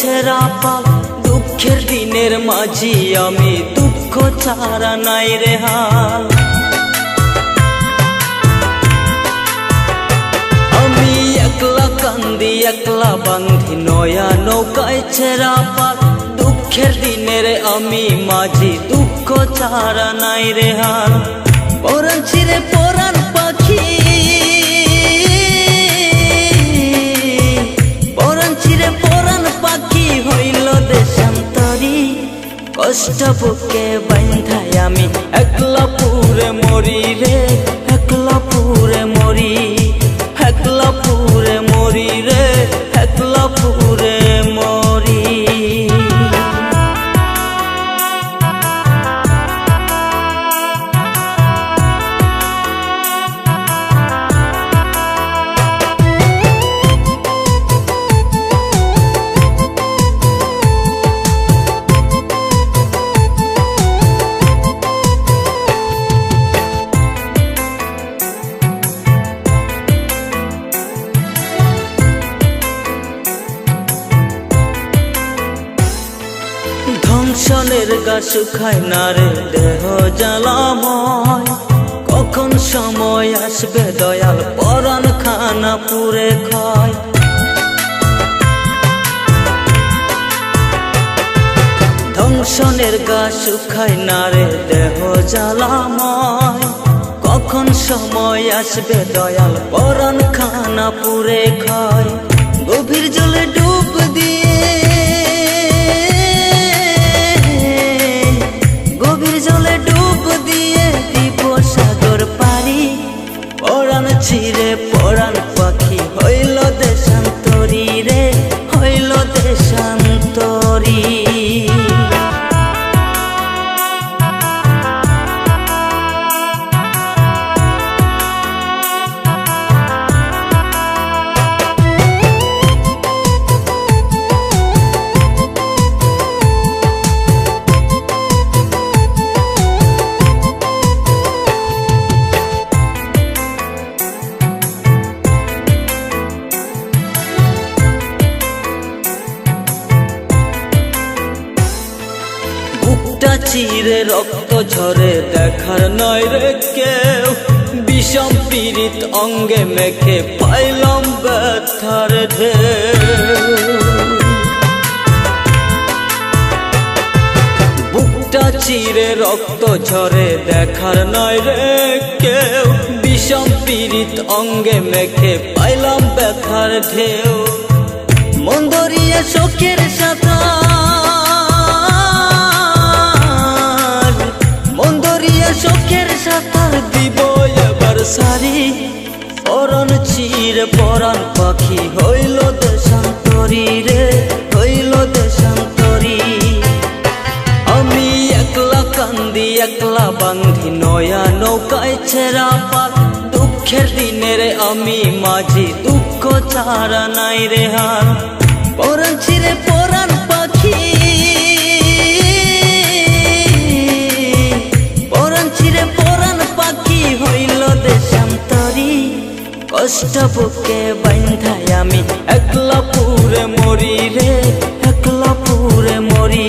ছেঁড়া পাল দুঃখের দিনের মাঝি আমি দুঃখ ছাড়া নাই রে হাল। আমি একলা কান্দি একলা বান্ধি নয়া নৌকায় ছেঁড়া পাল দুঃখের দিনের আমি মাঝি দুঃখ ছাড়া নাই রে হাল। পরাণ ছিঁড়ে পরাণ পাখি পরাণ ছিঁড়ে পরাণ পাখি হইল দেশান্তরী কষ্ট বুকে বান্ধায় আমি একলা পুরে মরি রে একলা পুরে মরি একলা পুরে মরি রে একলা পুরে মরি। ধ্বংসনের গা শুকায় না রে দেহ জ্বালাময় কখন সময় আসবে দয়াল পরাণ খানা পুরে খায়। ধ্বংসনের গা শুকায় না রে দেহ জ্বালাময় কখন সময় আসবে দয়াল পরাণ খানা পুরে খায়। গভীর জলে ডুব দিয়ে গভীর জলে ডুব দিয়ে দিব সাগর পারি পরাণ ছিঁড়ে পরাণ পাখি হইল দেশান্তরী রে হইল দেশান্তরী। বুকটা চিরে রক্ত ঝরে দেখার নয় রে কেউ বিষম পীড়িত অঙ্গে মেখে পাইলাম ব্যথার ঢেউ। বুকটা চিরে রক্ত ঝরে দেখার নয় রে কেউ বিষম পীড়িত অঙ্গে মেখে পাইলাম ব্যথার ঢেউ। মন ধরিয়া শোকের সাঁতার মন ধরিয়া শোকের সাঁতার দিব এবার সারি পরাণ ছিঁড়ে পরাণ পাখি হইল দেশান্তরী রে হইল দেশান্তরী। আমি একলা কান্দি একলা বান্ধি নয়া নৌকায় ছেঁড়া পাল দুঃখের দিনের আমি মাঝি দুঃখ ছাড়া নাই রে হাল। পরাণ ছিঁড়ে পরাণ পাখি পরাণ ছিঁড়ে পরাণ পাখি হইল দেশান্তরী কষ্ট বুকে বান্ধায় আমি একলা পুরে মরি রে একলা পুরে মরি